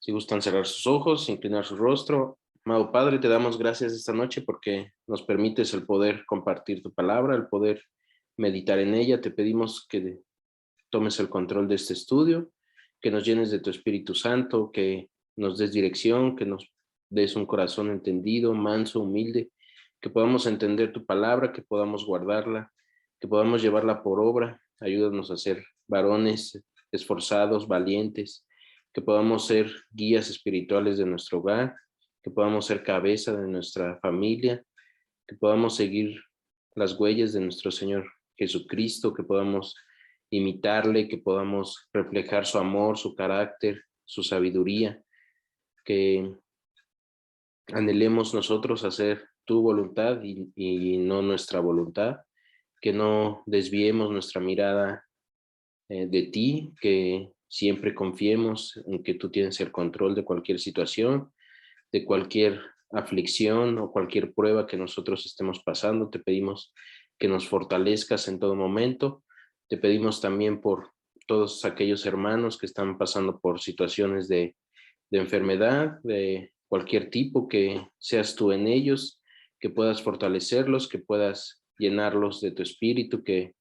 Si gustan cerrar sus ojos, inclinar su rostro. Amado Padre, te damos gracias esta noche porque nos permites el poder compartir tu palabra, el poder meditar en ella. Te pedimos que tomes el control de este estudio, que nos llenes de tu Espíritu Santo, que nos des dirección, que nos des un corazón entendido, manso, humilde, que podamos entender tu palabra, que podamos guardarla, que podamos llevarla por obra. Ayúdanos a ser varones esforzados, valientes, que podamos ser guías espirituales de nuestro hogar, que podamos ser cabeza de nuestra familia, que podamos seguir las huellas de nuestro Señor Jesucristo, que podamos imitarle, que podamos reflejar su amor, su carácter, su sabiduría, que anhelemos nosotros hacer tu voluntad y no nuestra voluntad, que no desviemos nuestra mirada de ti, que siempre confiemos en que tú tienes el control de cualquier situación, de cualquier aflicción o cualquier prueba que nosotros estemos pasando. Te pedimos que nos fortalezcas en todo momento. Te pedimos también por todos aquellos hermanos que están pasando por situaciones de enfermedad, de cualquier tipo, que seas tú en ellos, que puedas fortalecerlos, que puedas llenarlos de tu espíritu, que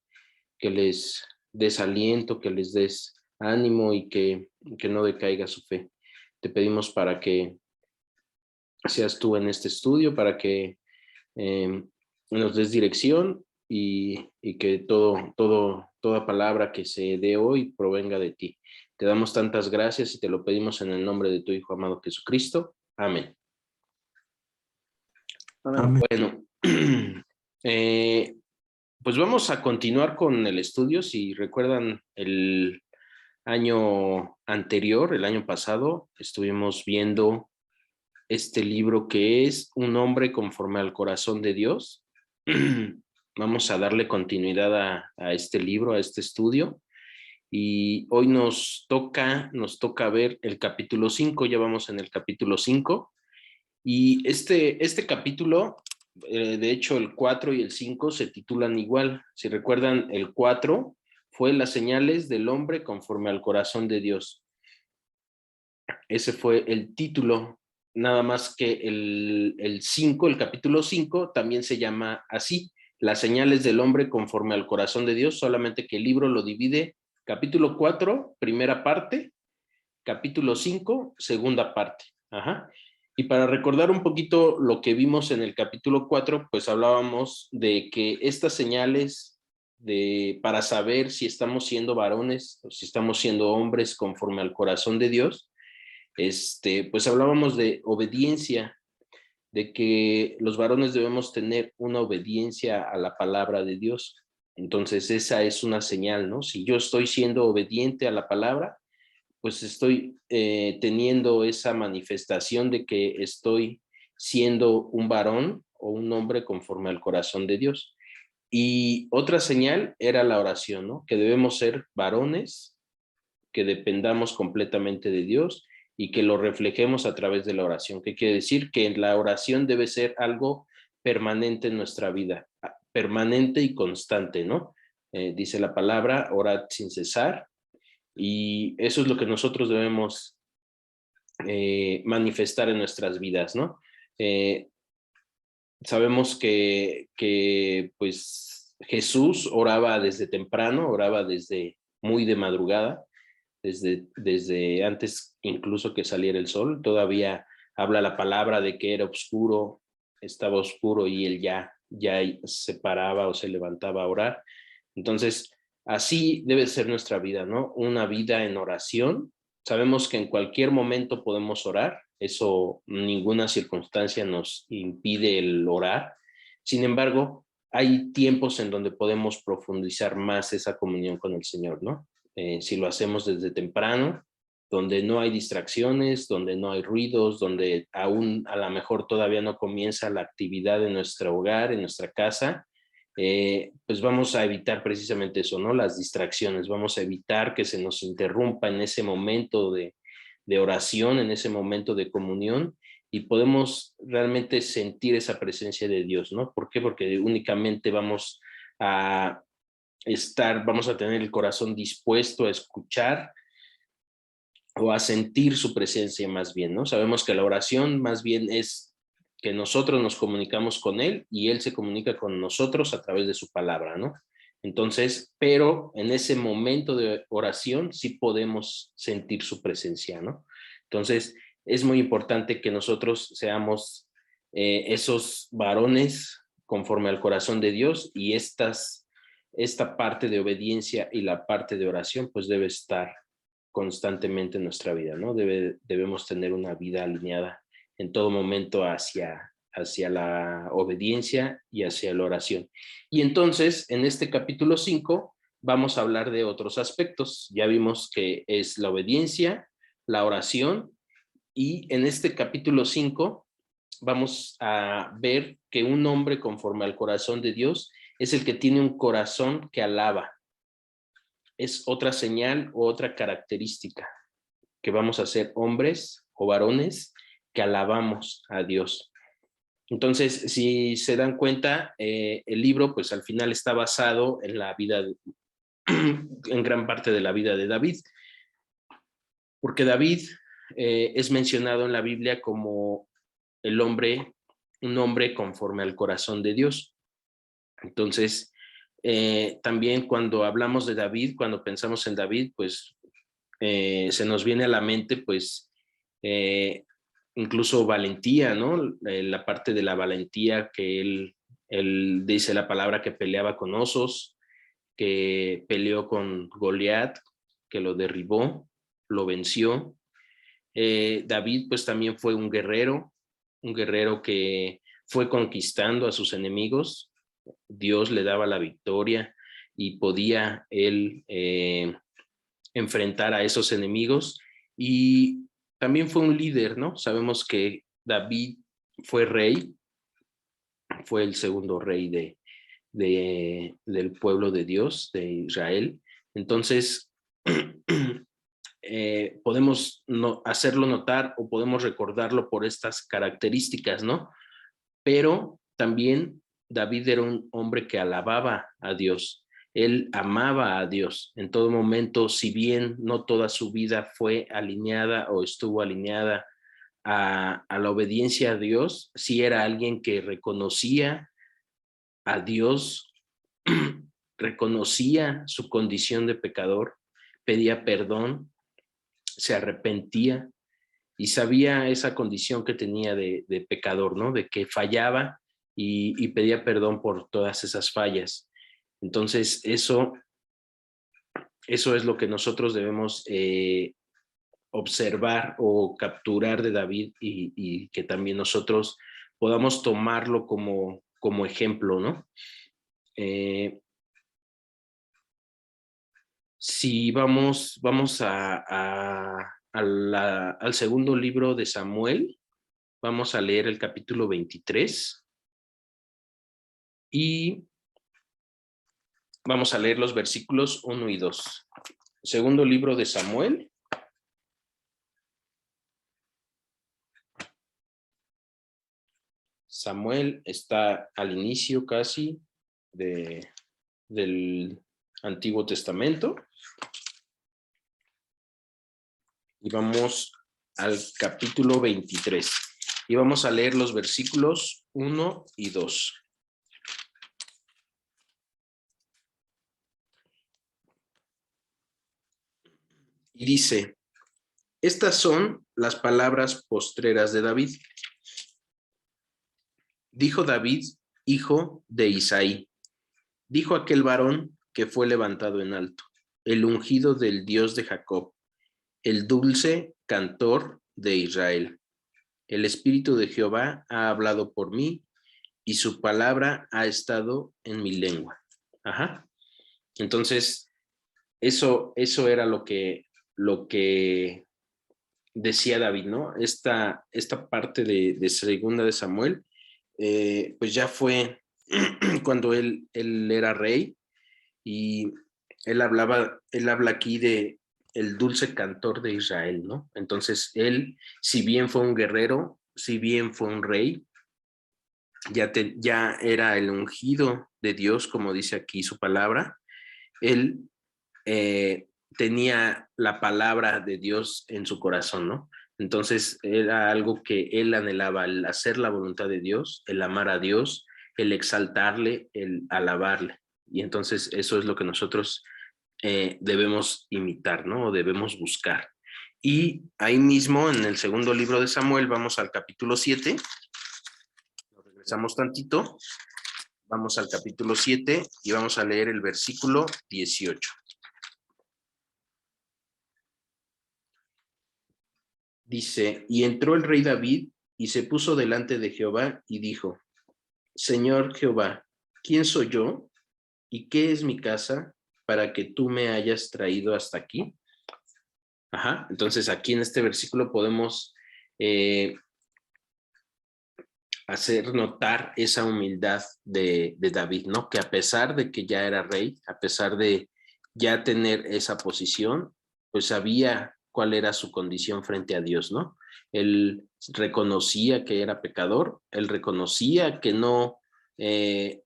les des aliento, que les des ánimo y que no decaiga su fe. Te pedimos para que seas tú en este estudio, para que nos des dirección y que toda palabra que se dé hoy provenga de ti. Te damos tantas gracias y te lo pedimos en el nombre de tu Hijo amado Jesucristo. Amén. Amén. Bueno, pues vamos a continuar con el estudio. Si recuerdan el año anterior, el año pasado, estuvimos viendo este libro que es Un hombre conforme al corazón de Dios. Vamos a darle continuidad a este libro, a este estudio. Y hoy nos toca ver el capítulo 5, ya vamos en el capítulo 5. Y este capítulo, de hecho el 4 y el 5 se titulan igual. Si recuerdan, el 4 fue las señales del hombre conforme al corazón de Dios. Ese fue el título, nada más que el 5, el capítulo 5, también se llama así, las señales del hombre conforme al corazón de Dios, solamente que el libro lo divide, capítulo 4, primera parte, capítulo 5, segunda parte. Ajá. Y para recordar un poquito lo que vimos en el capítulo 4, pues hablábamos de que estas señales para saber si estamos siendo varones o si estamos siendo hombres conforme al corazón de Dios, pues hablábamos de obediencia, de que los varones debemos tener una obediencia a la palabra de Dios. Entonces esa es una señal, ¿no? Si yo estoy siendo obediente a la palabra, pues estoy teniendo esa manifestación de que estoy siendo un varón o un hombre conforme al corazón de Dios. Y otra señal era la oración, ¿no? Que debemos ser varones, que dependamos completamente de Dios y que lo reflejemos a través de la oración. ¿Qué quiere decir? Que la oración debe ser algo permanente en nuestra vida, permanente y constante, ¿no? Dice la palabra, orad sin cesar, y eso es lo que nosotros debemos manifestar en nuestras vidas, ¿no? Sabemos que pues Jesús oraba desde temprano, oraba desde muy de madrugada, desde antes incluso que saliera el sol. Todavía habla la palabra de que era oscuro, estaba oscuro y él ya se paraba o se levantaba a orar. Entonces, así debe ser nuestra vida, ¿no? Una vida en oración. Sabemos que en cualquier momento podemos orar, eso ninguna circunstancia nos impide el orar. Sin embargo, hay tiempos en donde podemos profundizar más esa comunión con el Señor, ¿no? Si lo hacemos desde temprano, donde no hay distracciones, donde no hay ruidos, donde aún a lo mejor todavía no comienza la actividad en nuestro hogar, en nuestra casa, pues vamos a evitar precisamente eso, ¿no? Las distracciones, vamos a evitar que se nos interrumpa en ese momento de oración, en ese momento de comunión, y podemos realmente sentir esa presencia de Dios, ¿no? ¿Por qué? Porque únicamente vamos a tener el corazón dispuesto a escuchar o a sentir su presencia más bien, ¿no? Sabemos que la oración más bien es que nosotros nos comunicamos con Él y Él se comunica con nosotros a través de su palabra, ¿no? Entonces, pero en ese momento de oración sí podemos sentir su presencia, ¿no? Entonces, es muy importante que nosotros seamos esos varones conforme al corazón de Dios y esta parte de obediencia y la parte de oración pues debe estar constantemente en nuestra vida, ¿no? Debemos tener una vida alineada en todo momento hacia la obediencia y hacia la oración. Y entonces, en este capítulo 5, vamos a hablar de otros aspectos. Ya vimos que es la obediencia, la oración, y en este capítulo 5 vamos a ver que un hombre conforme al corazón de Dios es el que tiene un corazón que alaba. Es otra señal o otra característica que vamos a ser hombres o varones que alabamos a Dios. Entonces, si se dan cuenta, el libro pues al final está basado en la vida, en gran parte de la vida de David, porque David es mencionado en la Biblia como el hombre, un hombre conforme al corazón de Dios. Entonces, también cuando hablamos de David, cuando pensamos en David, pues se nos viene a la mente, pues, incluso valentía, ¿no? La parte de la valentía que él dice la palabra que peleaba con osos, que peleó con Goliat, que lo derribó, lo venció. David, pues, también fue un guerrero que fue conquistando a sus enemigos. Dios le daba la victoria y podía él enfrentar a esos enemigos y también fue un líder, ¿no? Sabemos que David fue rey, fue el segundo rey del pueblo de Dios, de Israel. Entonces, podemos hacerlo notar o podemos recordarlo por estas características, ¿no? Pero también David era un hombre que alababa a Dios. Él amaba a Dios en todo momento, si bien no toda su vida fue alineada o estuvo alineada a la obediencia a Dios, sí era alguien que reconocía a Dios, reconocía su condición de pecador, pedía perdón, se arrepentía y sabía esa condición que tenía de pecador, ¿no? De que fallaba y pedía perdón por todas esas fallas. Entonces, eso es lo que nosotros debemos observar o capturar de David y que también nosotros podamos tomarlo como ejemplo, ¿no? Si vamos al segundo libro de Samuel, vamos a leer el capítulo 23 y vamos a leer los versículos 1 y 2. Segundo libro de Samuel. Samuel está al inicio casi del Antiguo Testamento. Y vamos al capítulo 23. Y vamos a leer los versículos 1 y 2. Y dice, estas son las palabras postreras de David. Dijo David, hijo de Isaí, dijo aquel varón que fue levantado en alto, el ungido del Dios de Jacob, el dulce cantor de Israel. El Espíritu de Jehová ha hablado por mí y su palabra ha estado en mi lengua. Ajá. Entonces, eso era lo que decía David, ¿no? Esta parte de segunda de Samuel, pues ya fue cuando él era rey y él habla aquí de el dulce cantor de Israel, ¿no? Entonces él, si bien fue un guerrero, si bien fue un rey, ya era el ungido de Dios, como dice aquí su palabra, él tenía la palabra de Dios en su corazón, ¿no? Entonces era algo que él anhelaba, el hacer la voluntad de Dios, el amar a Dios, el exaltarle, el alabarle. Y entonces eso es lo que nosotros debemos imitar, ¿no? O debemos buscar. Y ahí mismo, en el segundo libro de Samuel, vamos al capítulo 7. Regresamos tantito. Vamos al capítulo 7 y vamos a leer el versículo 18. Dice, y entró el rey David y se puso delante de Jehová y dijo, Señor Jehová, ¿quién soy yo y qué es mi casa para que tú me hayas traído hasta aquí? Ajá, entonces aquí en este versículo podemos hacer notar esa humildad de David, ¿no? Que a pesar de que ya era rey, a pesar de ya tener esa posición, pues sabía cuál era su condición frente a Dios, ¿no? Él reconocía que era pecador, él reconocía que no,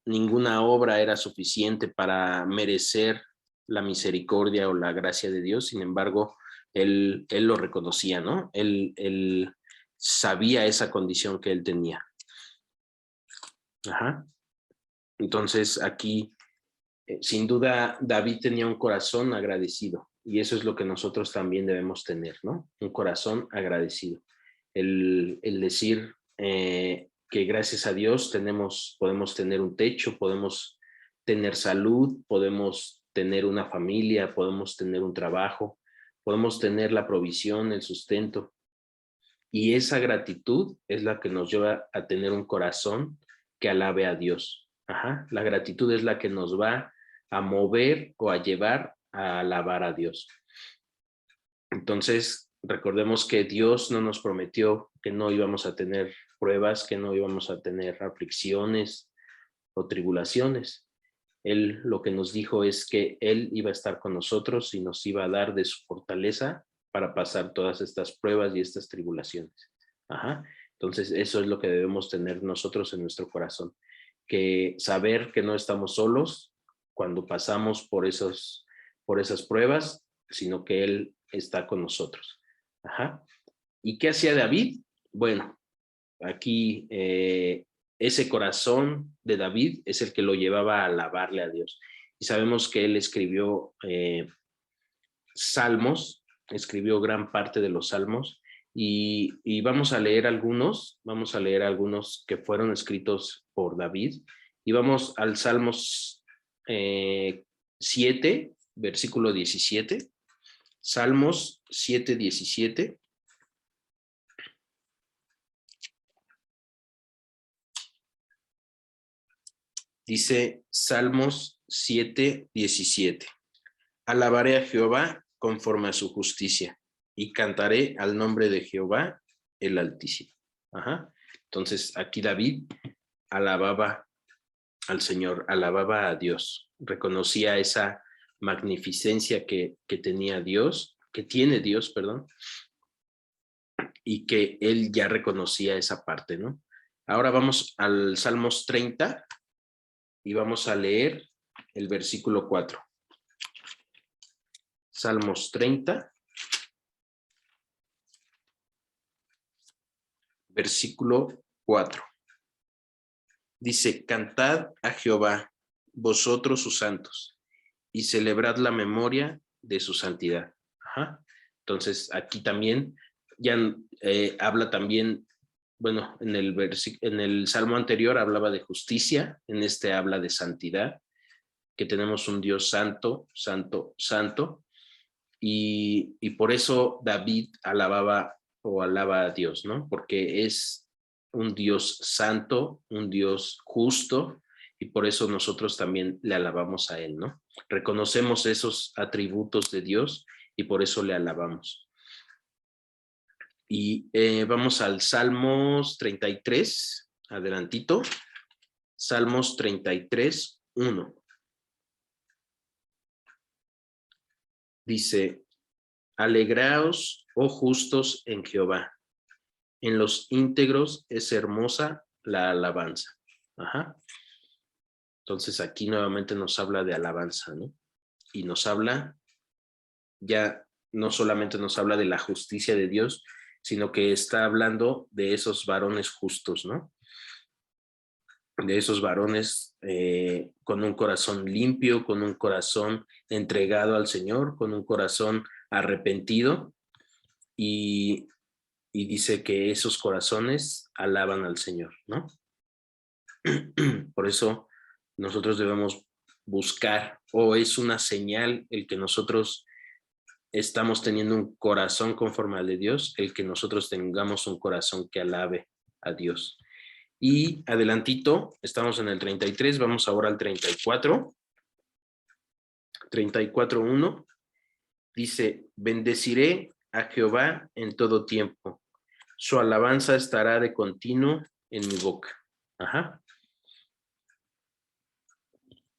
ninguna obra era suficiente para merecer la misericordia o la gracia de Dios, sin embargo, él lo reconocía, ¿no? Él sabía esa condición que él tenía. Ajá. Entonces aquí, sin duda, David tenía un corazón agradecido y eso es lo que nosotros también debemos tener, ¿no? Un corazón agradecido. El decir que gracias a Dios podemos tener un techo, podemos tener salud, podemos tener una familia, podemos tener un trabajo, podemos tener la provisión, el sustento. Y esa gratitud es la que nos lleva a tener un corazón que alabe a Dios. Ajá. La gratitud es la que nos va a mover o a llevar a alabar a Dios. Entonces, recordemos que Dios no nos prometió que no íbamos a tener pruebas, que no íbamos a tener aflicciones o tribulaciones. Él lo que nos dijo es que Él iba a estar con nosotros y nos iba a dar de su fortaleza para pasar todas estas pruebas y estas tribulaciones. Ajá. Entonces, eso es lo que debemos tener nosotros en nuestro corazón, que saber que no estamos solos cuando pasamos por esas pruebas, sino que Él está con nosotros. Ajá. ¿Y qué hacía David? Bueno, aquí ese corazón de David es el que lo llevaba a alabarle a Dios. Y sabemos que él escribió salmos, escribió gran parte de los salmos y vamos a leer algunos que fueron escritos por David y vamos al Salmos 7, versículo 17, Salmos 7, 17. Dice Salmos 7, 17. Alabaré a Jehová conforme a su justicia y cantaré al nombre de Jehová el Altísimo. Ajá. Entonces aquí David alababa al Señor, alababa a Dios, reconocía esa magnificencia que tenía Dios, que tiene Dios, perdón, y que él ya reconocía esa parte, ¿no? Ahora vamos al Salmos 30 y vamos a leer el versículo 4. Salmos 30, versículo 4. Dice, cantad a Jehová, vosotros sus santos, y celebrad la memoria de su santidad. Ajá. Entonces, aquí también ya habla también, bueno, en el Salmo anterior hablaba de justicia, en este habla de santidad, que tenemos un Dios santo, santo, santo, y por eso David alababa o alaba a Dios, ¿no? Porque es un Dios santo, un Dios justo, y por eso nosotros también le alabamos a Él, ¿no? Reconocemos esos atributos de Dios y por eso le alabamos. Y vamos al Salmos 33, adelantito. Salmos 33, 1. Dice, alegraos, oh justos, en Jehová. En los íntegros es hermosa la alabanza. Ajá. Entonces aquí nuevamente nos habla de alabanza, ¿no? Y nos habla ya no solamente nos habla de la justicia de Dios, sino que está hablando de esos varones justos, ¿no? De esos varones con un corazón limpio, con un corazón entregado al Señor, con un corazón arrepentido, y, y dice que esos corazones alaban al Señor, ¿no? Por eso nosotros debemos buscar, o es una señal el que nosotros estamos teniendo un corazón conforme al de Dios, el que nosotros tengamos un corazón que alabe a Dios. Y adelantito, estamos en el 33, vamos ahora al 34. 34:1 dice: bendeciré a Jehová en todo tiempo, su alabanza estará de continuo en mi boca. Ajá.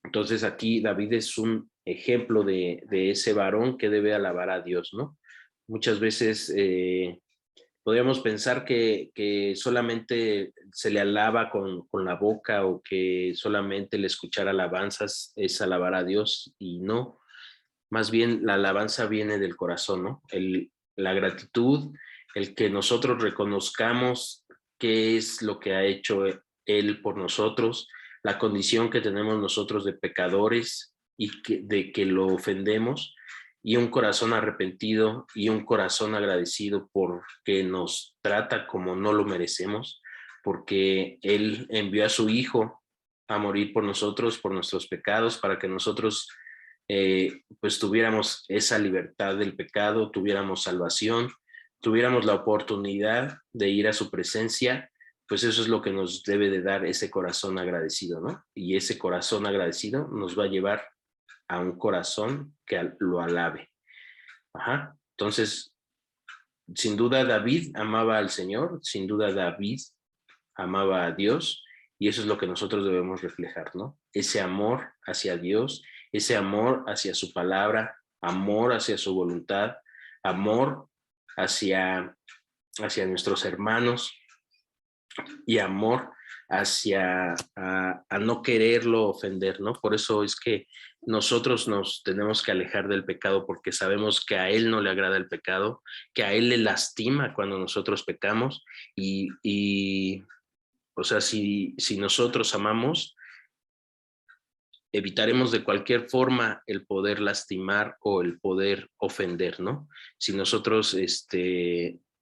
Entonces aquí David es un ejemplo de ese varón que debe alabar a Dios, ¿no? Muchas veces podríamos pensar que solamente se le alaba con la boca, o que solamente el escuchar alabanzas es alabar a Dios, y no, más bien la alabanza viene del corazón, ¿no? La gratitud, el que nosotros reconozcamos qué es lo que ha hecho Él por nosotros, la condición que tenemos nosotros de pecadores y de que lo ofendemos, y un corazón arrepentido y un corazón agradecido porque nos trata como no lo merecemos, porque Él envió a su Hijo a morir por nosotros, por nuestros pecados, para que nosotros pues tuviéramos esa libertad del pecado, tuviéramos salvación, tuviéramos la oportunidad de ir a su presencia. Pues eso es lo que nos debe de dar ese corazón agradecido, ¿no? Y ese corazón agradecido nos va a llevar a un corazón que lo alabe. Ajá. Entonces, sin duda David amaba al Señor, sin duda David amaba a Dios, y eso es lo que nosotros debemos reflejar, ¿no? Ese amor hacia Dios, ese amor hacia su palabra, amor hacia su voluntad, amor hacia nuestros hermanos, y amor hacia a no quererlo ofender, ¿no? Por eso es que nosotros nos tenemos que alejar del pecado, porque sabemos que a Él no le agrada el pecado, que a Él le lastima cuando nosotros pecamos, y o sea, si nosotros amamos, evitaremos de cualquier forma el poder lastimar o el poder ofender, ¿no? Si nosotros,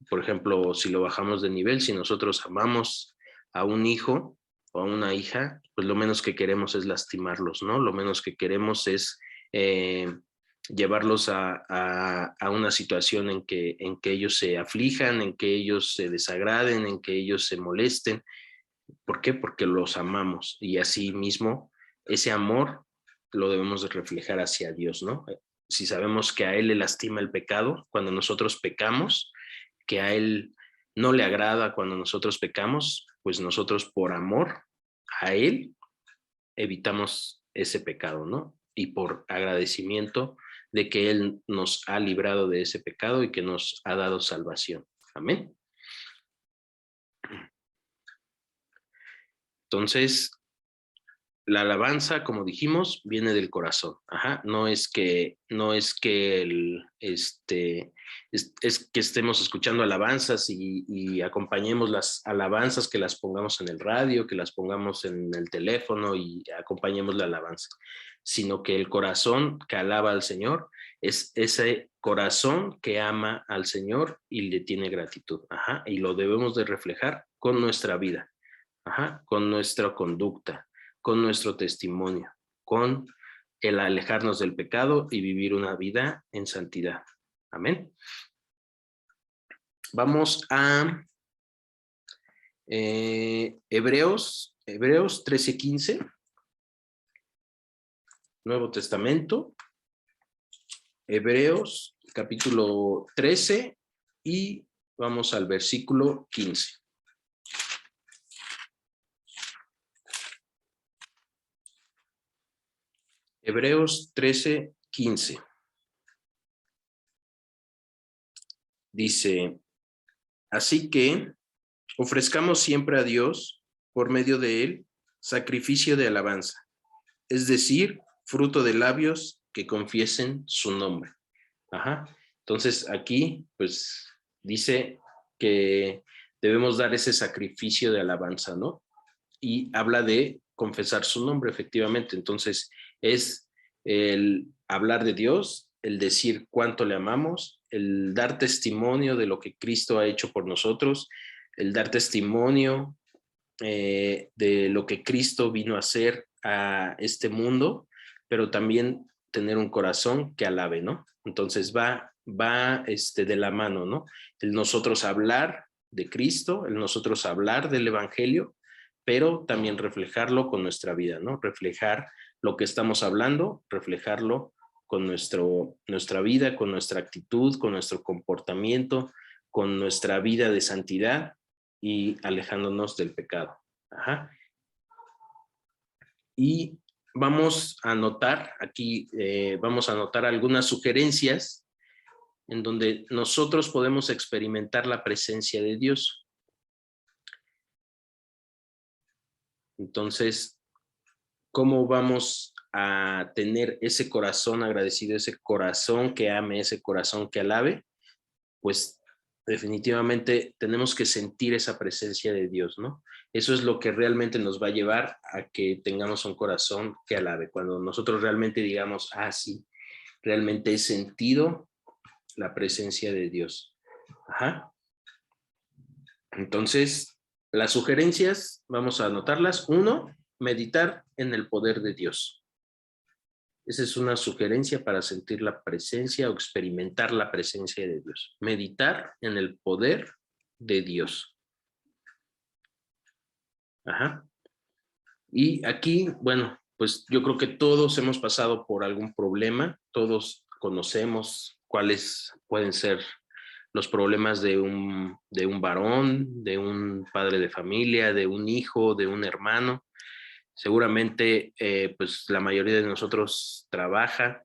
por ejemplo, si lo bajamos de nivel, si nosotros amamos a un hijo o a una hija, pues lo menos que queremos es lastimarlos, ¿no? Lo menos que queremos es llevarlos a una situación en que ellos se aflijan, en que ellos se desagraden, en que ellos se molesten. ¿Por qué? Porque los amamos, y así mismo ese amor lo debemos de reflejar hacia Dios, ¿no? Si sabemos que a Él le lastima el pecado cuando nosotros pecamos, que a Él no le agrada cuando nosotros pecamos, pues nosotros por amor a Él evitamos ese pecado, ¿no? Y por agradecimiento de que Él nos ha librado de ese pecado y que nos ha dado salvación. Amén. Entonces, la alabanza, como dijimos, viene del corazón. Ajá. No es que es que estemos escuchando alabanzas y acompañemos las alabanzas, que las pongamos en el radio, que las pongamos en el teléfono y acompañemos la alabanza, sino que el corazón que alaba al Señor es ese corazón que ama al Señor y le tiene gratitud. Ajá. Y lo debemos de reflejar con nuestra vida. Ajá. Con nuestra conducta, con nuestro testimonio, con el alejarnos del pecado y vivir una vida en santidad. Amén. Vamos a Hebreos 13:15, Nuevo Testamento, Hebreos capítulo 13, y vamos al versículo 15. Hebreos 13:15. Dice: así que ofrezcamos siempre a Dios, por medio de Él, sacrificio de alabanza, es decir, fruto de labios que confiesen su nombre. Ajá. Entonces aquí pues dice que debemos dar ese sacrificio de alabanza, ¿no? Y habla de confesar su nombre, efectivamente. Entonces es el hablar de Dios, el decir cuánto le amamos, el dar testimonio de lo que Cristo ha hecho por nosotros, el dar testimonio de lo que Cristo vino a hacer a este mundo, pero también tener un corazón que alabe, ¿no? Entonces va de la mano, ¿no? El nosotros hablar de Cristo, el nosotros hablar del Evangelio, pero también reflejarlo con nuestra vida, ¿no? Reflejar lo que estamos hablando, reflejarlo con nuestra vida, con nuestra actitud, con nuestro comportamiento, con nuestra vida de santidad y alejándonos del pecado. Ajá. Y vamos a anotar aquí, vamos a anotar algunas sugerencias en donde nosotros podemos experimentar la presencia de Dios. Entonces, ¿cómo vamos a tener ese corazón agradecido, ese corazón que ame, ese corazón que alabe? Pues definitivamente tenemos que sentir esa presencia de Dios, ¿no? Eso es lo que realmente nos va a llevar a que tengamos un corazón que alabe. Cuando nosotros realmente digamos, ah, sí, realmente he sentido la presencia de Dios. Ajá. Entonces, las sugerencias, vamos a anotarlas. Uno, meditar en el poder de Dios. Esa es una sugerencia para sentir la presencia o experimentar la presencia de Dios. Meditar en el poder de Dios. Ajá. Y aquí, bueno, pues yo creo que todos hemos pasado por algún problema, todos conocemos cuáles pueden ser los problemas de un varón, de un padre de familia, de un hijo, de un hermano. Seguramente, pues la mayoría de nosotros trabaja,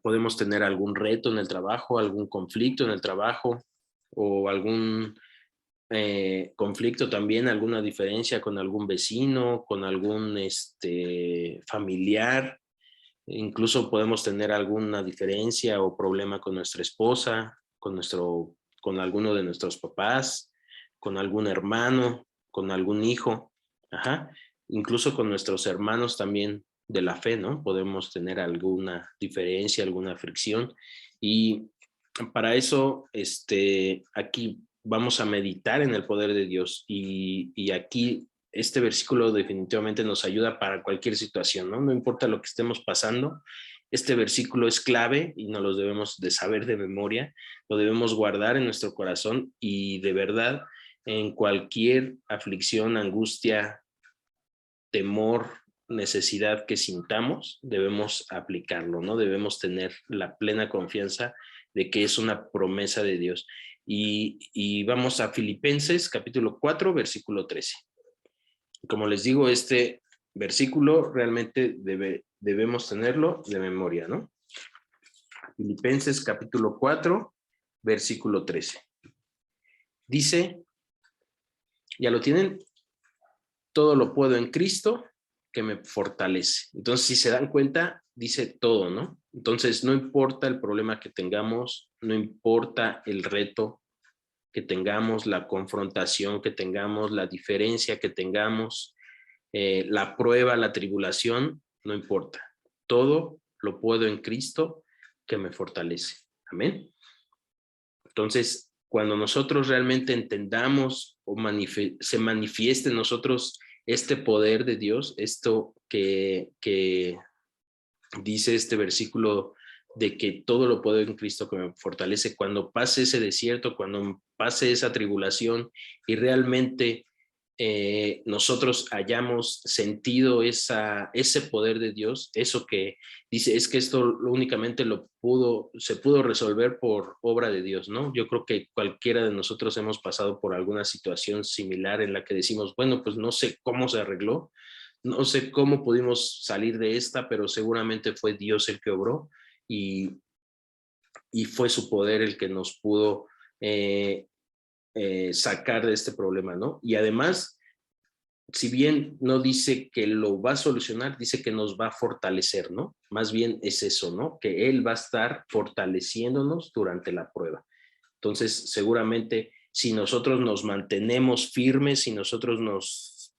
podemos tener algún reto en el trabajo, algún conflicto en el trabajo o algún conflicto también, alguna diferencia con algún vecino, con algún familiar. Incluso podemos tener alguna diferencia o problema con nuestra esposa, con alguno de nuestros papás, con algún hermano, con algún hijo. Ajá. Incluso con nuestros hermanos también de la fe, ¿no? Podemos tener alguna diferencia, alguna fricción. Y para eso, aquí vamos a meditar en el poder de Dios. Y aquí este versículo definitivamente nos ayuda para cualquier situación, ¿no? No importa lo que estemos pasando, este versículo es clave y nos lo debemos de saber de memoria, lo debemos guardar en nuestro corazón y de verdad en cualquier aflicción, angustia, temor, necesidad que sintamos, debemos aplicarlo, ¿no? Debemos tener la plena confianza de que es una promesa de Dios. Y vamos a Filipenses capítulo 4, versículo 13. Como les digo, este versículo realmente debemos tenerlo de memoria, ¿no? Filipenses capítulo 4, versículo 13. Dice, ¿ya lo tienen? Todo lo puedo en Cristo que me fortalece. Entonces, si se dan cuenta, dice todo, ¿no? Entonces, no importa el problema que tengamos, no importa el reto que tengamos, la confrontación que tengamos, la diferencia que tengamos, la prueba, la tribulación, no importa. Todo lo puedo en Cristo que me fortalece. Amén. Entonces, cuando nosotros realmente entendamos o se manifieste en nosotros este poder de Dios, esto que dice este versículo de que todo lo puedo en Cristo que me fortalece, cuando pase ese desierto, cuando pase esa tribulación y realmente nosotros hayamos sentido ese poder de Dios, eso que dice, es que esto únicamente se pudo resolver por obra de Dios, ¿no? Yo creo que cualquiera de nosotros hemos pasado por alguna situación similar en la que decimos, bueno, pues no sé cómo se arregló, no sé cómo pudimos salir de esta, pero seguramente fue Dios el que obró y, y fue su poder el que nos pudo sacar de este problema, ¿no? Y además, si bien no dice que lo va a solucionar, dice que nos va a fortalecer, ¿no? Más bien es eso, ¿no? Que Él va a estar fortaleciéndonos durante la prueba. Entonces, seguramente, si nosotros nos mantenemos firmes, si nosotros nos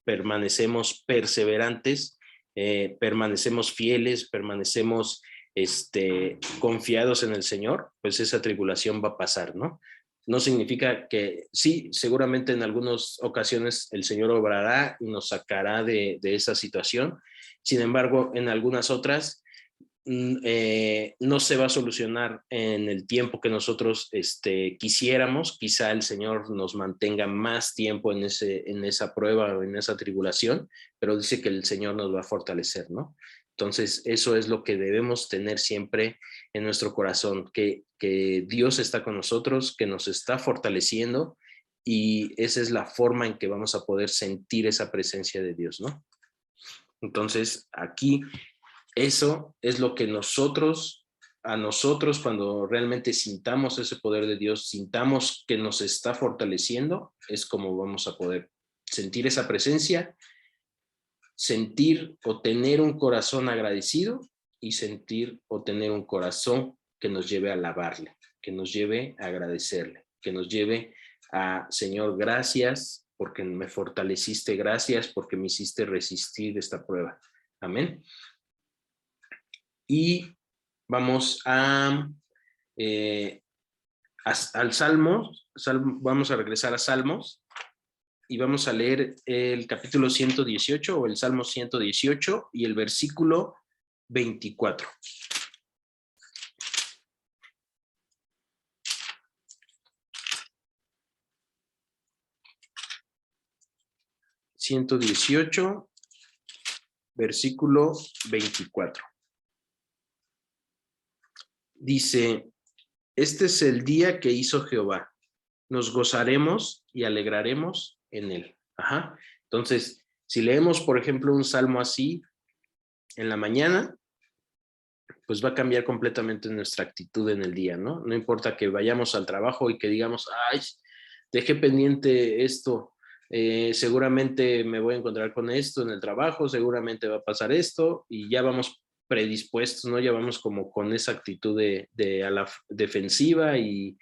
permanecemos perseverantes, permanecemos fieles, permanecemos confiados en el Señor, pues esa tribulación va a pasar, ¿no? No significa que sí, seguramente en algunas ocasiones el Señor obrará y nos sacará de esa situación. Sin embargo, en algunas otras no se va a solucionar en el tiempo que nosotros quisiéramos. Quizá el Señor nos mantenga más tiempo en esa prueba o en esa tribulación, pero dice que el Señor nos va a fortalecer, ¿no? Entonces, eso es lo que debemos tener siempre en nuestro corazón, que Dios está con nosotros, que nos está fortaleciendo, y esa es la forma en que vamos a poder sentir esa presencia de Dios, ¿no? Entonces, aquí eso es lo que a nosotros, cuando realmente sintamos ese poder de Dios, sintamos que nos está fortaleciendo, es como vamos a poder sentir esa presencia, sentir o tener un corazón agradecido y sentir o tener un corazón que nos lleve a alabarle, que nos lleve a agradecerle, que nos lleve a, Señor, gracias porque me fortaleciste, gracias porque me hiciste resistir esta prueba. Amén. Y vamos al Salmo, vamos a regresar a Salmos y vamos a leer el capítulo 118 o el Salmo 118 y el versículo 24. ...118... versículo 24. Dice: este es el día que hizo Jehová, nos gozaremos y alegraremos en él. Ajá. Entonces, si leemos, por ejemplo, un salmo así en la mañana, pues va a cambiar completamente nuestra actitud en el día, ¿no? No importa que vayamos al trabajo y que digamos, ay, dejé pendiente esto, seguramente me voy a encontrar con esto en el trabajo, seguramente va a pasar esto, y ya vamos predispuestos, ¿no? Ya vamos como con esa actitud a la defensiva y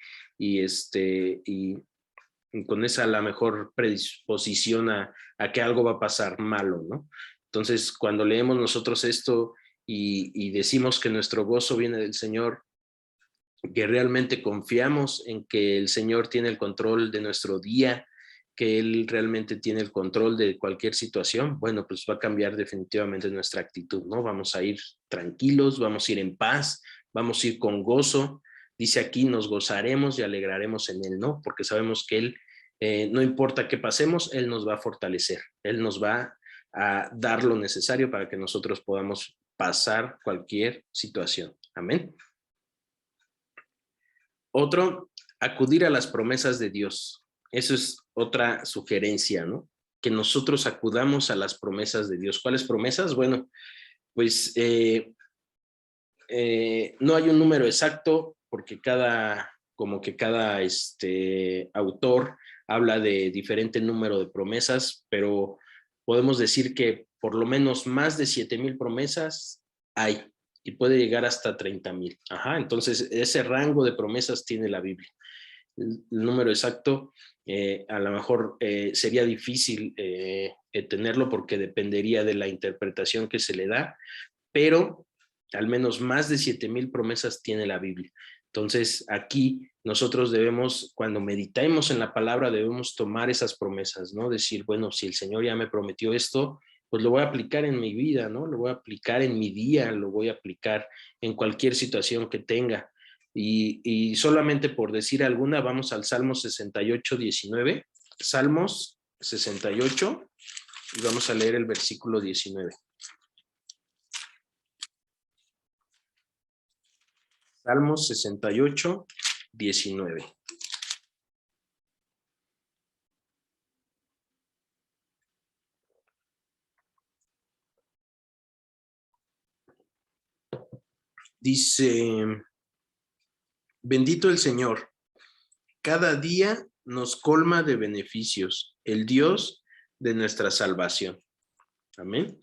con esa a la mejor predisposición a que algo va a pasar malo, ¿no? Entonces, cuando leemos nosotros esto y decimos que nuestro gozo viene del Señor, que realmente confiamos en que el Señor tiene el control de nuestro día, que Él realmente tiene el control de cualquier situación, bueno, pues va a cambiar definitivamente nuestra actitud, ¿no? Vamos a ir tranquilos, vamos a ir en paz, vamos a ir con gozo. Dice aquí, nos gozaremos y alegraremos en Él, ¿no? Porque sabemos que Él, no importa qué pasemos, Él nos va a fortalecer, Él nos va a dar lo necesario para que nosotros podamos pasar cualquier situación. Amén. Otro, acudir a las promesas de Dios. Eso es otra sugerencia, ¿no? Que nosotros acudamos a las promesas de Dios. ¿Cuáles promesas? Bueno, pues no hay un número exacto porque como que cada autor habla de diferente número de promesas, pero podemos decir que por lo menos más de 7,000 promesas hay y puede llegar hasta 30,000. Ajá, entonces ese rango de promesas tiene la Biblia. El número exacto a lo mejor sería difícil tenerlo porque dependería de la interpretación que se le da, pero al menos más de 7,000 promesas tiene la Biblia. Entonces, aquí nosotros debemos, cuando meditemos en la palabra, debemos tomar esas promesas, ¿no? Decir, bueno, si el Señor ya me prometió esto, pues lo voy a aplicar en mi vida, ¿no? Lo voy a aplicar en mi día, lo voy a aplicar en cualquier situación que tenga. Y solamente por decir alguna, vamos al Salmo 68, 19. Salmos 68, y vamos a leer el versículo 19. Salmos 68, 19. Dice: bendito el Señor, cada día nos colma de beneficios. El Dios de nuestra salvación. Amén.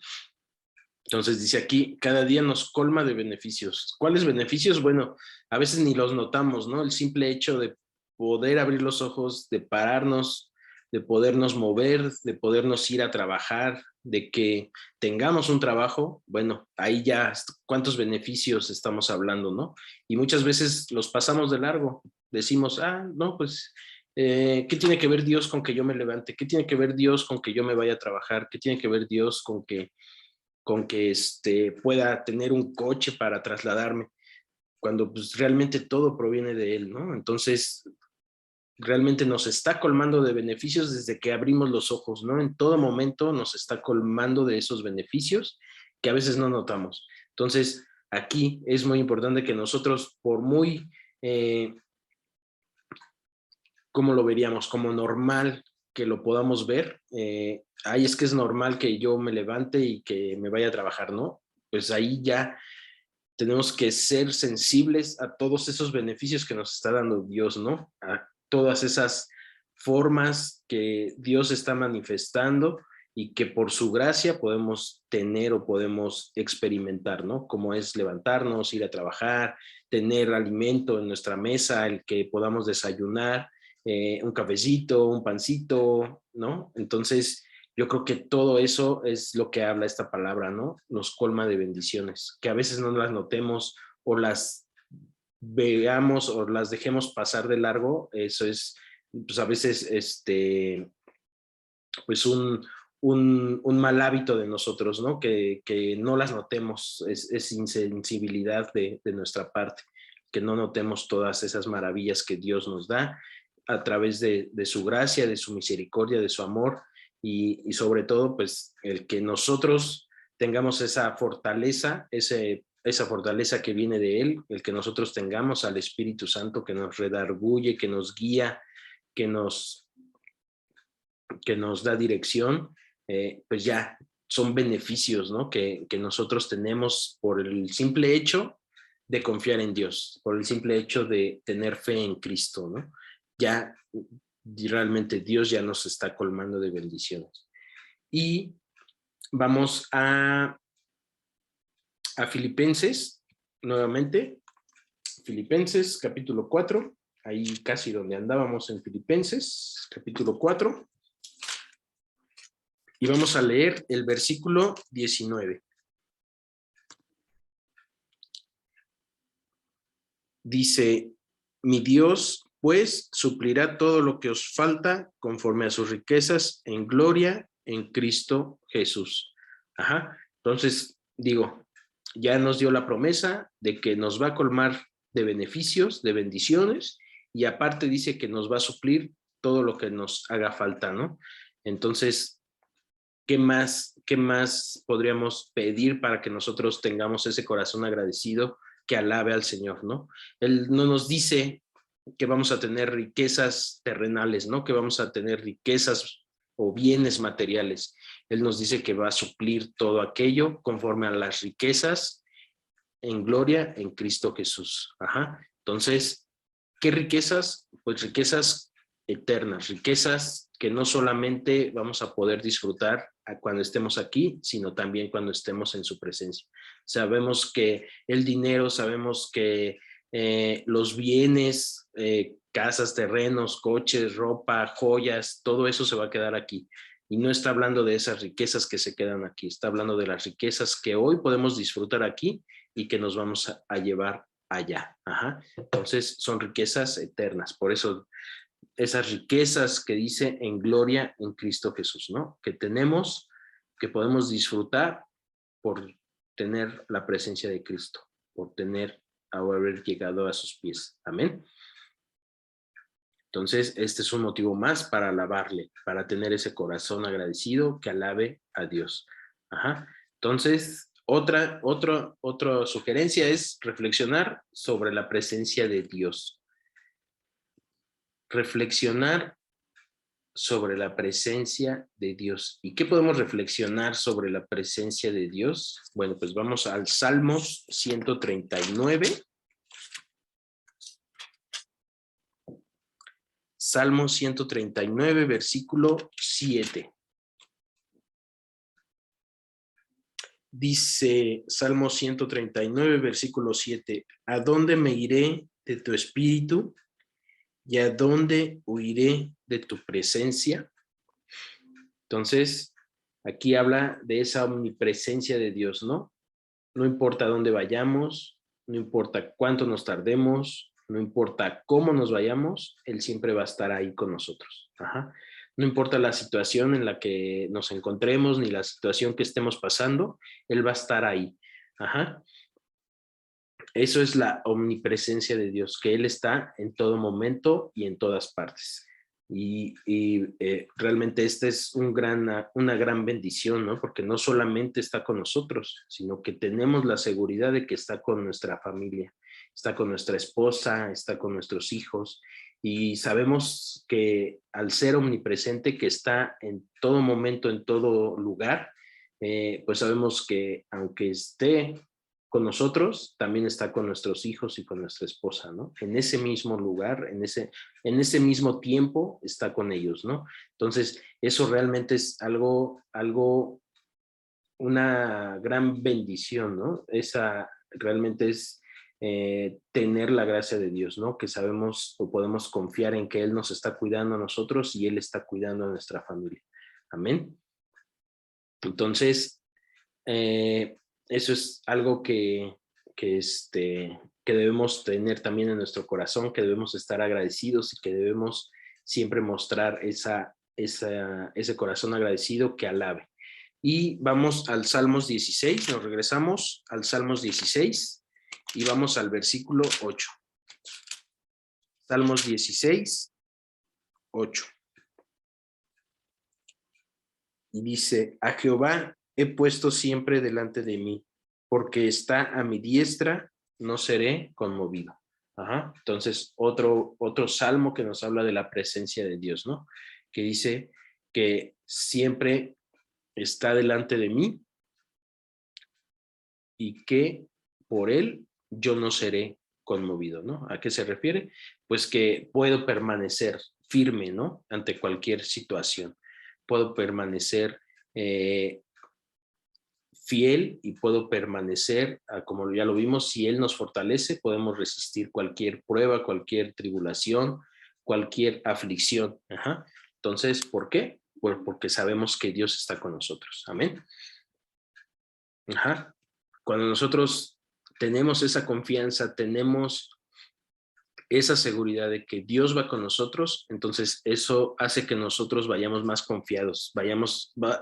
Entonces dice aquí, cada día nos colma de beneficios. ¿Cuáles beneficios? Bueno, a veces ni los notamos, ¿no? El simple hecho de poder abrir los ojos, de pararnos, de podernos mover, de podernos ir a trabajar, de que tengamos un trabajo, bueno, ahí ya cuántos beneficios estamos hablando, ¿no? Y muchas veces los pasamos de largo. Decimos, no, pues, ¿qué tiene que ver Dios con que yo me levante? ¿Qué tiene que ver Dios con que yo me vaya a trabajar? ¿Qué tiene que ver Dios con que pueda tener un coche para trasladarme, cuando pues realmente todo proviene de él, ¿no? Entonces, realmente nos está colmando de beneficios desde que abrimos los ojos, ¿no? En todo momento nos está colmando de esos beneficios que a veces no notamos. Entonces, aquí es muy importante que nosotros, por muy, ¿cómo lo veríamos? Como normal que lo podamos ver, es que es normal que yo me levante y que me vaya a trabajar, ¿no? Pues ahí ya tenemos que ser sensibles a todos esos beneficios que nos está dando Dios, ¿no? A todas esas formas que Dios está manifestando y que por su gracia podemos tener o podemos experimentar, ¿no? Como es levantarnos, ir a trabajar, tener alimento en nuestra mesa, el que podamos desayunar, un cafecito, un pancito, ¿no? Entonces, yo creo que todo eso es lo que habla esta palabra, ¿no? Nos colma de bendiciones, que a veces no las notemos o las veamos o las dejemos pasar de largo. Eso es, pues a veces, pues un mal hábito de nosotros, ¿no? Que no las notemos, es insensibilidad de nuestra parte, que no notemos todas esas maravillas que Dios nos da a través de su gracia, de su misericordia, de su amor y sobre todo, pues, el que nosotros tengamos esa fortaleza, esa fortaleza que viene de Él, el que nosotros tengamos al Espíritu Santo que nos redarguye, que nos guía, que nos da dirección, pues ya son beneficios, ¿no? Que nosotros tenemos por el simple hecho de confiar en Dios, por el simple hecho de tener fe en Cristo, ¿no? Ya realmente Dios ya nos está colmando de bendiciones. Y vamos a Filipenses, nuevamente, Filipenses capítulo 4, ahí casi donde andábamos en Filipenses, capítulo 4. Y vamos a leer el versículo 19. Dice, mi Dios, pues, suplirá todo lo que os falta conforme a sus riquezas en gloria en Cristo Jesús. Ajá. Entonces, digo, ya nos dio la promesa de que nos va a colmar de beneficios, de bendiciones, y aparte dice que nos va a suplir todo lo que nos haga falta, ¿no? Entonces, ¿qué más podríamos pedir para que nosotros tengamos ese corazón agradecido que alabe al Señor, ¿no? Él no nos dice que vamos a tener riquezas terrenales, ¿no? Que vamos a tener riquezas o bienes materiales. Él nos dice que va a suplir todo aquello conforme a las riquezas en gloria en Cristo Jesús. Ajá. Entonces, ¿qué riquezas? Pues riquezas eternas, riquezas que no solamente vamos a poder disfrutar cuando estemos aquí, sino también cuando estemos en su presencia. Sabemos que el dinero, sabemos que los bienes, casas, terrenos, coches, ropa, joyas, todo eso se va a quedar aquí. Y no está hablando de esas riquezas que se quedan aquí, está hablando de las riquezas que hoy podemos disfrutar aquí y que nos vamos a llevar allá. Ajá. Entonces son riquezas eternas. Por eso esas riquezas que dice en gloria en Cristo Jesús, ¿no? Que tenemos, que podemos disfrutar por tener la presencia de Cristo, por haber llegado a sus pies. Amén. Entonces, este es un motivo más para alabarle, para tener ese corazón agradecido que alabe a Dios. Ajá. Entonces, otra sugerencia es reflexionar sobre la presencia de Dios. Reflexionar sobre la presencia de Dios. ¿Y qué podemos reflexionar sobre la presencia de Dios? Bueno, pues vamos al Salmos 139. Salmo 139, versículo 7. Dice Salmo 139, versículo 7, ¿a dónde me iré de tu espíritu? ¿Y a dónde huiré de tu presencia? Entonces, aquí habla de esa omnipresencia de Dios, ¿no? No importa dónde vayamos, no importa cuánto nos tardemos, no importa cómo nos vayamos, Él siempre va a estar ahí con nosotros. Ajá. No importa la situación en la que nos encontremos ni la situación que estemos pasando, Él va a estar ahí. Ajá. Eso es la omnipresencia de Dios, que Él está en todo momento y en todas partes. Realmente esta es una gran bendición, ¿no? Porque no solamente está con nosotros, sino que tenemos la seguridad de que está con nuestra familia, está con nuestra esposa, está con nuestros hijos, y sabemos que al ser omnipresente, que está en todo momento, en todo lugar, pues sabemos que aunque esté con nosotros, también está con nuestros hijos y con nuestra esposa, ¿no? En ese mismo lugar, en ese mismo tiempo está con ellos, ¿no? Entonces, eso realmente es una gran bendición, ¿no? Esa realmente es tener la gracia de Dios, ¿no? Que sabemos o podemos confiar en que Él nos está cuidando a nosotros y Él está cuidando a nuestra familia. Amén. Entonces, eso es algo que debemos tener también en nuestro corazón, que debemos estar agradecidos y que debemos siempre mostrar ese corazón agradecido que alabe. Y vamos al Salmos 16, nos regresamos al Salmos 16 y vamos al versículo 8. Salmos 16, 8. Y dice, a Jehová he puesto siempre delante de mí, porque está a mi diestra, no seré conmovido. Ajá. Entonces, otro salmo que nos habla de la presencia de Dios, ¿no? Que dice que siempre está delante de mí y que por él yo no seré conmovido, ¿no? ¿A qué se refiere? Pues que puedo permanecer firme, ¿no? Ante cualquier situación. Puedo permanecer fiel y puedo permanecer, como ya lo vimos, si Él nos fortalece, podemos resistir cualquier prueba, cualquier tribulación, cualquier aflicción. Ajá. Entonces, ¿por qué? Pues porque sabemos que Dios está con nosotros. Amén. Ajá. Cuando nosotros tenemos esa confianza, tenemos esa seguridad de que Dios va con nosotros, entonces eso hace que nosotros vayamos más confiados,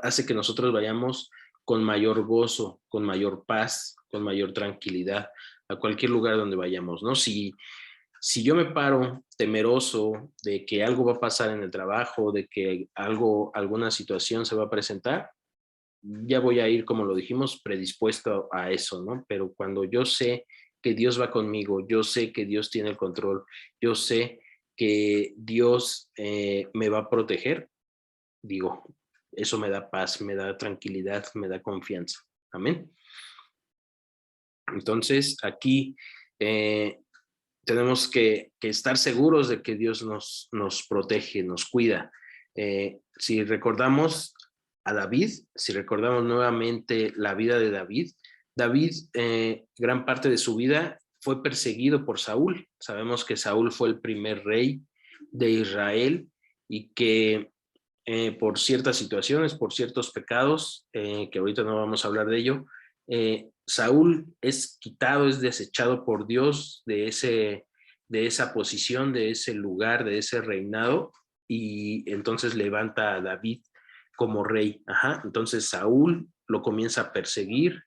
hace que nosotros vayamos con mayor gozo, con mayor paz, con mayor tranquilidad a cualquier lugar donde vayamos, ¿no? Si yo me paro temeroso de que algo va a pasar en el trabajo, de que alguna situación se va a presentar, ya voy a ir, como lo dijimos, predispuesto a eso, ¿no? Pero cuando yo sé que Dios va conmigo, yo sé que Dios tiene el control, yo sé que Dios me va a proteger, digo, eso me da paz, me da tranquilidad, me da confianza. Amén. Entonces, aquí tenemos que estar seguros de que Dios nos protege, nos cuida. Si recordamos a David, si recordamos nuevamente la vida de David, gran parte de su vida fue perseguido por Saúl. Sabemos que Saúl fue el primer rey de Israel y que por ciertas situaciones, por ciertos pecados, que ahorita no vamos a hablar de ello, Saúl es quitado, es desechado por Dios de esa posición, de ese lugar, de ese reinado, y entonces levanta a David como rey. Ajá. Entonces Saúl lo comienza a perseguir,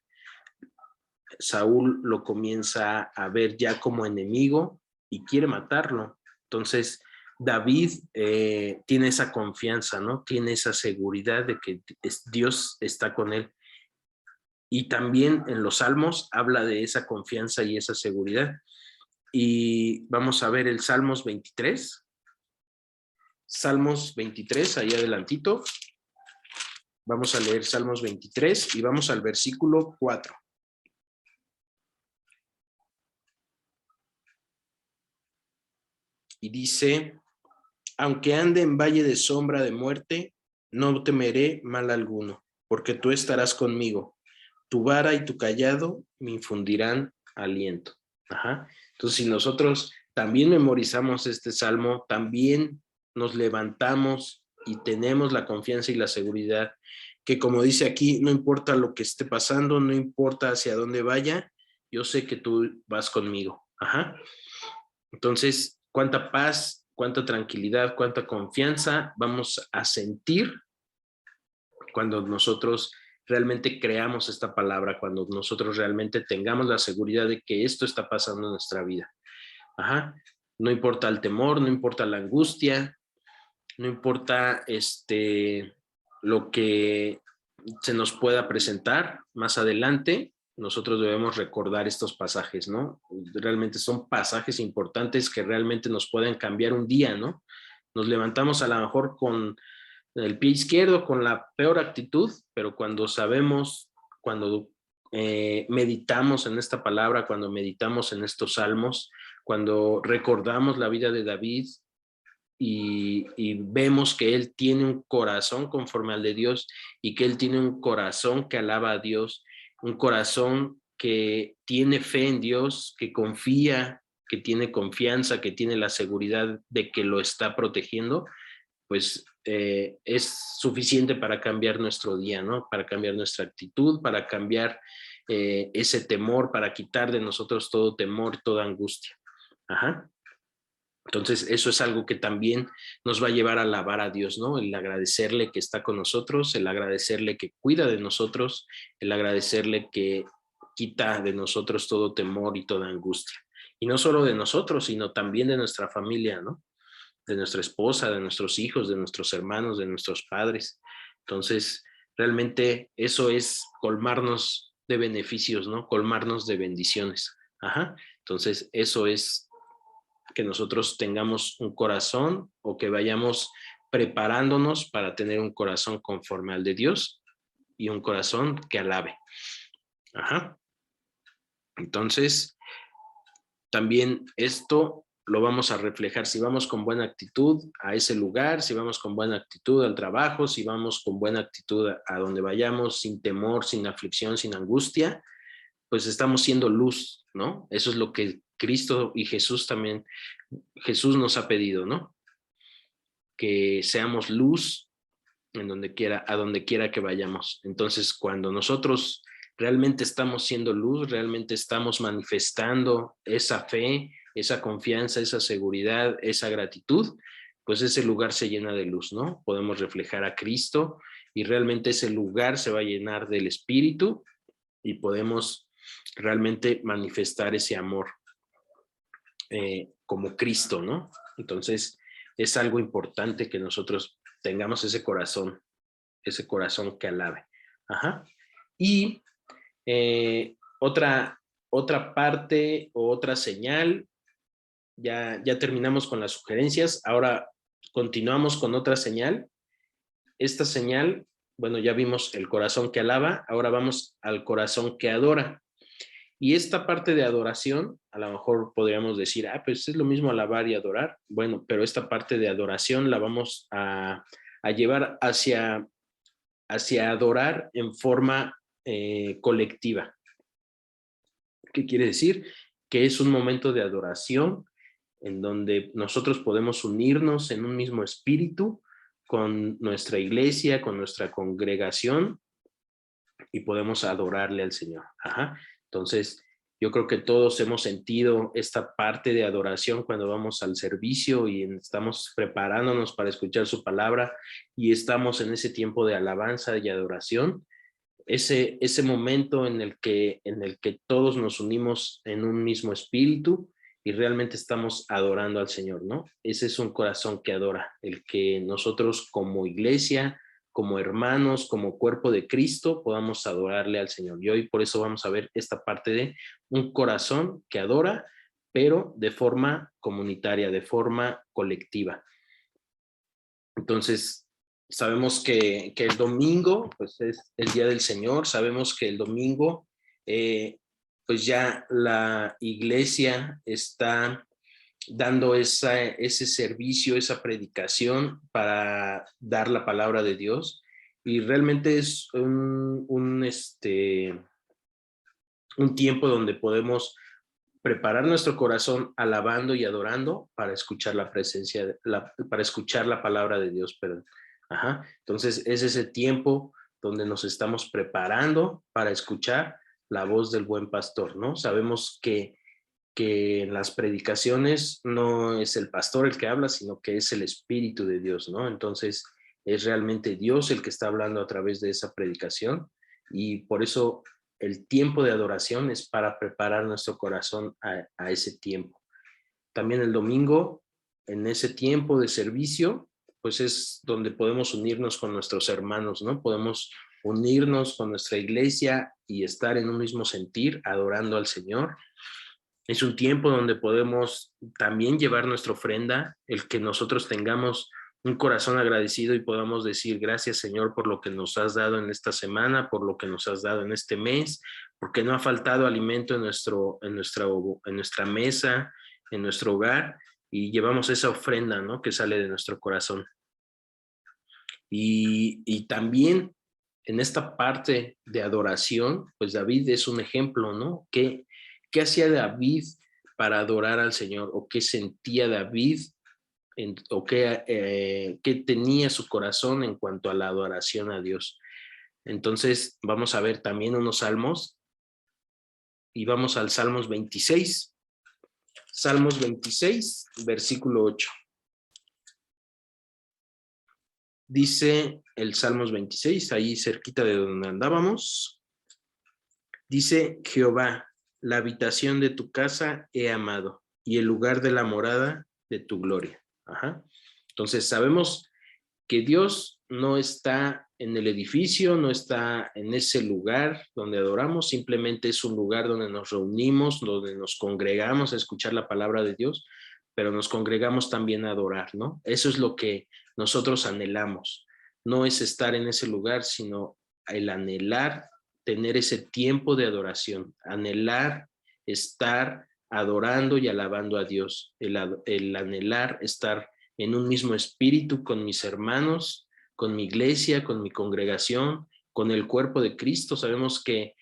Saúl lo comienza a ver ya como enemigo y quiere matarlo. Entonces David tiene esa confianza, ¿no? Tiene esa seguridad de que Dios está con él. Y también en los Salmos habla de esa confianza y esa seguridad. Y vamos a ver el Salmos 23. Salmos 23, ahí adelantito. Vamos a leer Salmos 23 y vamos al versículo 4. Y dice, aunque ande en valle de sombra de muerte, no temeré mal alguno, porque tú estarás conmigo. tu vara y tu callado me infundirán aliento. Ajá. Entonces, si nosotros también memorizamos este salmo, también nos levantamos y tenemos la confianza y la seguridad que, como dice aquí, no importa lo que esté pasando, no importa hacia dónde vaya, yo sé que tú vas conmigo. Ajá. Entonces, cuánta paz, cuánta tranquilidad, cuánta confianza vamos a sentir cuando nosotros realmente creamos esta palabra, cuando nosotros realmente tengamos la seguridad de que esto está pasando en nuestra vida. Ajá. No importa el temor, no importa la angustia, no importa lo que se nos pueda presentar más adelante, nosotros debemos recordar estos pasajes, ¿no? Realmente son pasajes importantes que realmente nos pueden cambiar un día, ¿no? Nos levantamos a lo mejor con el pie izquierdo, con la peor actitud, pero cuando sabemos, cuando meditamos en esta palabra, cuando meditamos en estos salmos, cuando recordamos la vida de David, y vemos que él tiene un corazón conforme al de Dios y que él tiene un corazón que alaba a Dios, un corazón que tiene fe en Dios, que confía, que tiene confianza, que tiene la seguridad de que lo está protegiendo, pues es suficiente para cambiar nuestro día, ¿no? Para cambiar nuestra actitud, para cambiar ese temor, para quitar de nosotros todo temor, toda angustia. Ajá. Entonces, eso es algo que también nos va a llevar a alabar a Dios, ¿no? El agradecerle que está con nosotros, el agradecerle que cuida de nosotros, el agradecerle que quita de nosotros todo temor y toda angustia. Y no solo de nosotros, sino también de nuestra familia, ¿no? De nuestra esposa, de nuestros hijos, de nuestros hermanos, de nuestros padres. Entonces, realmente eso es colmarnos de beneficios, ¿no? Colmarnos de bendiciones. Ajá. Entonces, eso es que nosotros tengamos un corazón o que vayamos preparándonos para tener un corazón conforme al de Dios y un corazón que alabe. Ajá. Entonces, también esto lo vamos a reflejar si vamos con buena actitud a ese lugar, si vamos con buena actitud al trabajo, si vamos con buena actitud a donde vayamos, sin temor, sin aflicción, sin angustia, pues estamos siendo luz, ¿no? Eso es lo que Cristo y Jesús también, Jesús nos ha pedido, ¿no? Que seamos luz en donde quiera, a donde quiera que vayamos. Entonces, cuando nosotros realmente estamos siendo luz, realmente estamos manifestando esa fe, esa confianza, esa seguridad, esa gratitud, pues ese lugar se llena de luz, ¿no? Podemos reflejar a Cristo y realmente ese lugar se va a llenar del Espíritu y podemos realmente manifestar ese amor como Cristo, ¿no? Entonces, es algo importante que nosotros tengamos ese corazón que alabe. Ajá. Y otra parte o otra señal, ya terminamos con las sugerencias, ahora continuamos con otra señal. Esta señal, bueno, ya vimos el corazón que alaba, ahora vamos al corazón que adora. Y esta parte de adoración, a lo mejor podríamos decir, pues es lo mismo alabar y adorar. Bueno, pero esta parte de adoración la vamos a llevar hacia adorar en forma colectiva. ¿Qué quiere decir? Que es un momento de adoración en donde nosotros podemos unirnos en un mismo espíritu con nuestra iglesia, con nuestra congregación y podemos adorarle al Señor. Ajá. Entonces, yo creo que todos hemos sentido esta parte de adoración cuando vamos al servicio y estamos preparándonos para escuchar su palabra y estamos en ese tiempo de alabanza y adoración. Ese momento en el que todos nos unimos en un mismo espíritu y realmente estamos adorando al Señor, ¿no? Ese es un corazón que adora, el que nosotros como iglesia, como hermanos, como cuerpo de Cristo, podamos adorarle al Señor. Y hoy por eso vamos a ver esta parte de un corazón que adora, pero de forma comunitaria, de forma colectiva. Entonces, sabemos que el domingo, pues es el día del Señor, sabemos que el domingo, pues ya la iglesia está dando ese servicio, esa predicación para dar la palabra de Dios y realmente es un tiempo donde podemos preparar nuestro corazón alabando y adorando para escuchar la presencia, para escuchar la palabra de Dios, perdón. Ajá. Entonces es ese tiempo donde nos estamos preparando para escuchar la voz del buen pastor, ¿no? Sabemos que en las predicaciones no es el pastor el que habla, sino que es el Espíritu de Dios, ¿no? Entonces es realmente Dios el que está hablando a través de esa predicación, y por eso el tiempo de adoración es para preparar nuestro corazón a ese tiempo. También el domingo, en ese tiempo de servicio, pues es donde podemos unirnos con nuestros hermanos, ¿no? Podemos unirnos con nuestra iglesia y estar en un mismo sentir, adorando al Señor. Es un tiempo donde podemos también llevar nuestra ofrenda, el que nosotros tengamos un corazón agradecido y podamos decir gracias, Señor, por lo que nos has dado en esta semana, por lo que nos has dado en este mes, porque no ha faltado alimento en nuestra mesa, en nuestro hogar, y llevamos esa ofrenda, ¿no?, que sale de nuestro corazón. Y también en esta parte de adoración, pues David es un ejemplo, ¿no? ¿Qué hacía David para adorar al Señor? ¿O qué sentía David? ¿O qué tenía su corazón en cuanto a la adoración a Dios? Entonces vamos a ver también unos salmos, y vamos al Salmos 26. Salmos 26, versículo 8. Dice el Salmos 26, ahí cerquita de donde andábamos. Dice: Jehová, la habitación de tu casa he amado, y el lugar de la morada de tu gloria. Ajá. Entonces sabemos que Dios no está en el edificio, no está en ese lugar donde adoramos, simplemente es un lugar donde nos reunimos, donde nos congregamos a escuchar la palabra de Dios, pero nos congregamos también a adorar, ¿no? Eso es lo que nosotros anhelamos. No es estar en ese lugar, sino el anhelar tener ese tiempo de adoración, anhelar estar adorando y alabando a Dios, el anhelar estar en un mismo espíritu con mis hermanos, con mi iglesia, con mi congregación, con el cuerpo de Cristo. Sabemos que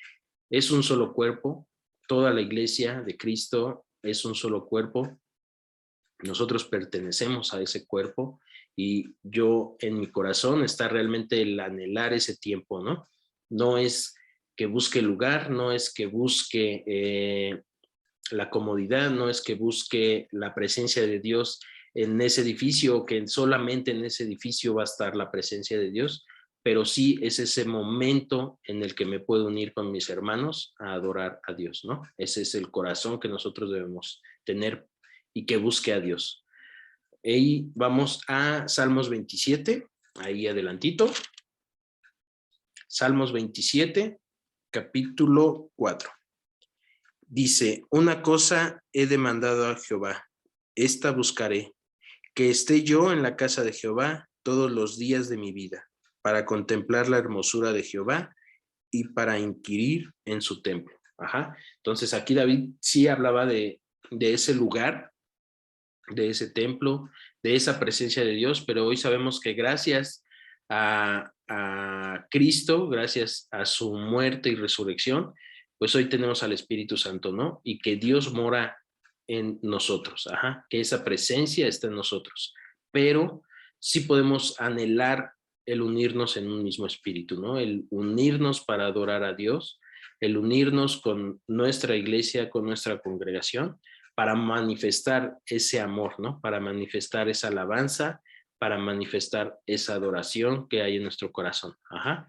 es un solo cuerpo, toda la iglesia de Cristo es un solo cuerpo. Nosotros pertenecemos a ese cuerpo, y yo en mi corazón está realmente el anhelar ese tiempo, ¿no? No es que busque lugar, no es que busque la comodidad, no es que busque la presencia de Dios en ese edificio, que solamente en ese edificio va a estar la presencia de Dios, pero sí es ese momento en el que me puedo unir con mis hermanos a adorar a Dios, ¿no? Ese es el corazón que nosotros debemos tener y que busque a Dios. Y vamos a Salmos 27, ahí adelantito. Salmos 27, capítulo 4. Dice: una cosa he demandado a Jehová, esta buscaré, que esté yo en la casa de Jehová todos los días de mi vida, para contemplar la hermosura de Jehová y para inquirir en su templo. Ajá. Entonces aquí David sí hablaba de ese lugar, de ese templo, de esa presencia de Dios, pero hoy sabemos que gracias a Cristo, gracias a su muerte y resurrección, pues hoy tenemos al Espíritu Santo, ¿no? Y que Dios mora en nosotros, ajá, que esa presencia está en nosotros, pero sí podemos anhelar el unirnos en un mismo espíritu, ¿no? El unirnos para adorar a Dios, el unirnos con nuestra iglesia, con nuestra congregación, para manifestar ese amor, ¿no? Para manifestar esa alabanza, para manifestar esa adoración que hay en nuestro corazón. Ajá.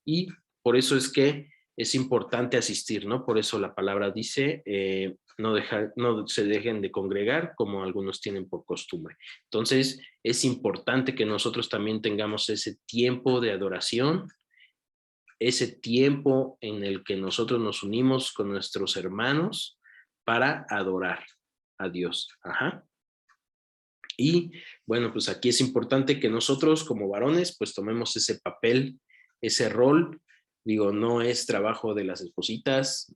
Y por eso es que es importante asistir, ¿no? Por eso la palabra dice, no se dejen de congregar como algunos tienen por costumbre. Entonces, es importante que nosotros también tengamos ese tiempo de adoración, ese tiempo en el que nosotros nos unimos con nuestros hermanos para adorar a Dios. Ajá. Y bueno, pues aquí es importante que nosotros como varones pues tomemos ese papel, ese rol. Digo, no es trabajo de las espositas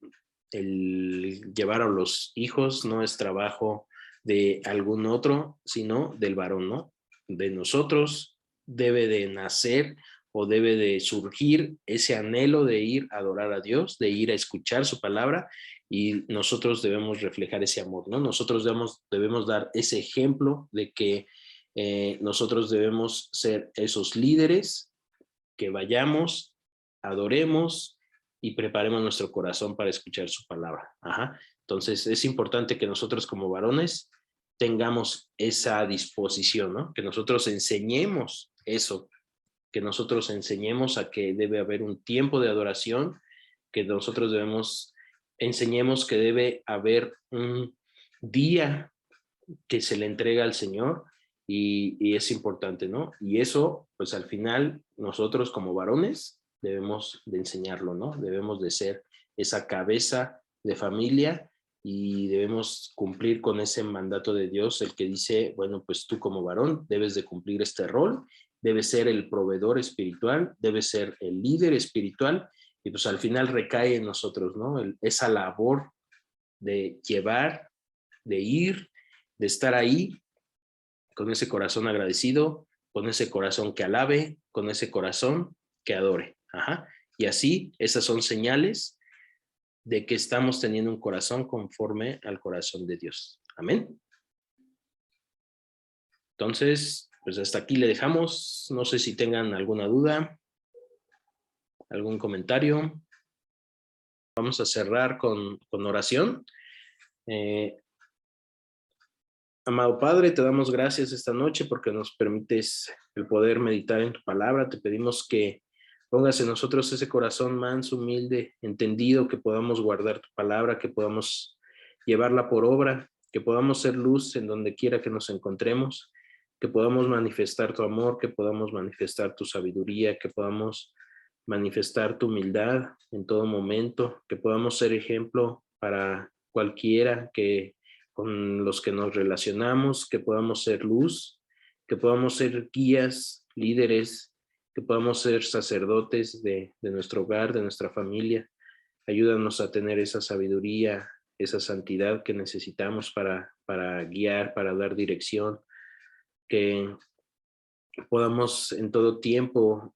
el llevar a los hijos, no es trabajo de algún otro, sino del varón, ¿no? De nosotros debe de nacer o debe de surgir ese anhelo de ir a adorar a Dios, de ir a escuchar su palabra, y nosotros debemos reflejar ese amor, ¿no? Nosotros debemos dar ese ejemplo de que nosotros debemos ser esos líderes que vayamos, adoremos y preparemos nuestro corazón para escuchar su palabra. Ajá. Entonces es importante que nosotros como varones tengamos esa disposición, ¿no? Que nosotros enseñemos eso, que nosotros enseñemos a que debe haber un tiempo de adoración, que nosotros enseñemos que debe haber un día que se le entrega al Señor, y es importante, ¿no? Y eso, pues al final, nosotros como varones debemos de enseñarlo, ¿no? Debemos de ser esa cabeza de familia y debemos cumplir con ese mandato de Dios, el que dice, bueno, pues tú como varón debes de cumplir este rol, debes ser el proveedor espiritual, debes ser el líder espiritual, y pues al final recae en nosotros, ¿no? Esa labor de llevar, de ir, de estar ahí con ese corazón agradecido, con ese corazón que alabe, con ese corazón que adore. Ajá. Y así, esas son señales de que estamos teniendo un corazón conforme al corazón de Dios. Amén. Entonces, pues hasta aquí le dejamos. No sé si tengan alguna duda, algún comentario. Vamos a cerrar con oración. Amado Padre, te damos gracias esta noche porque nos permites el poder meditar en tu palabra. Te pedimos que pongas en nosotros ese corazón manso, humilde, entendido, que podamos guardar tu palabra, que podamos llevarla por obra, que podamos ser luz en donde quiera que nos encontremos, que podamos manifestar tu amor, que podamos manifestar tu sabiduría, que podamos manifestar tu humildad en todo momento, que podamos ser ejemplo para cualquiera con los que nos relacionamos, que podamos ser luz, que podamos ser guías, líderes, que podamos ser sacerdotes de nuestro hogar, de nuestra familia. Ayúdanos a tener esa sabiduría, esa santidad que necesitamos para guiar, para dar dirección, que podamos en todo tiempo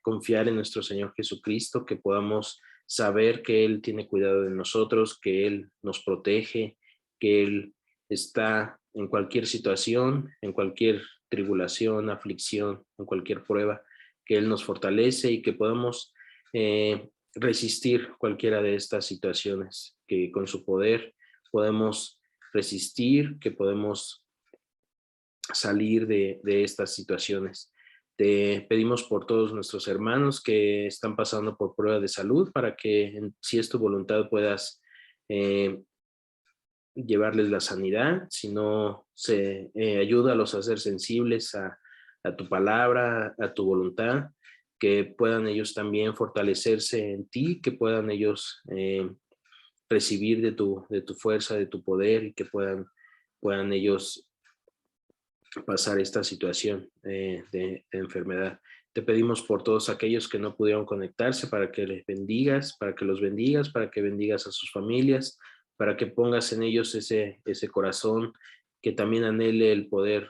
confiar en nuestro Señor Jesucristo, que podamos saber que Él tiene cuidado de nosotros, que Él nos protege, que Él está en cualquier situación, en cualquier tribulación, aflicción, en cualquier prueba, que Él nos fortalece y que podamos resistir cualquiera de estas situaciones, que con su poder podemos resistir, que podemos salir de estas situaciones. Te pedimos por todos nuestros hermanos que están pasando por prueba de salud, para que, si es tu voluntad, puedas llevarles la sanidad. Si no, ayúdalos a ser sensibles a tu palabra, a tu voluntad, que puedan ellos también fortalecerse en ti, que puedan ellos recibir de tu fuerza, de tu poder, y que puedan ellos pasar esta situación de enfermedad. Te pedimos por todos aquellos que no pudieron conectarse, para que les bendigas, para que los bendigas, para que bendigas a sus familias, para que pongas en ellos ese corazón que también anhele el poder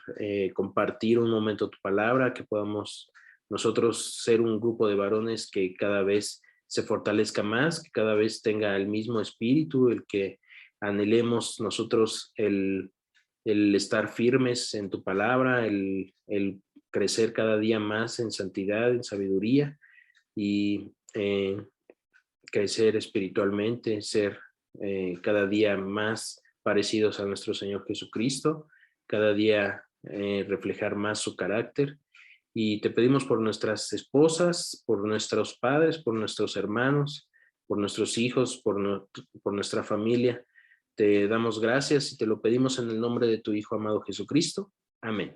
compartir un momento tu palabra, que podamos nosotros ser un grupo de varones que cada vez se fortalezca más, que cada vez tenga el mismo espíritu, el que anhelemos nosotros el estar firmes en tu palabra, el crecer cada día más en santidad, en sabiduría, y crecer espiritualmente, ser cada día más parecidos a nuestro Señor Jesucristo, cada día reflejar más su carácter. Y te pedimos por nuestras esposas, por nuestros padres, por nuestros hermanos, por nuestros hijos, por nuestra familia. Te damos gracias y te lo pedimos en el nombre de tu Hijo amado Jesucristo. Amén.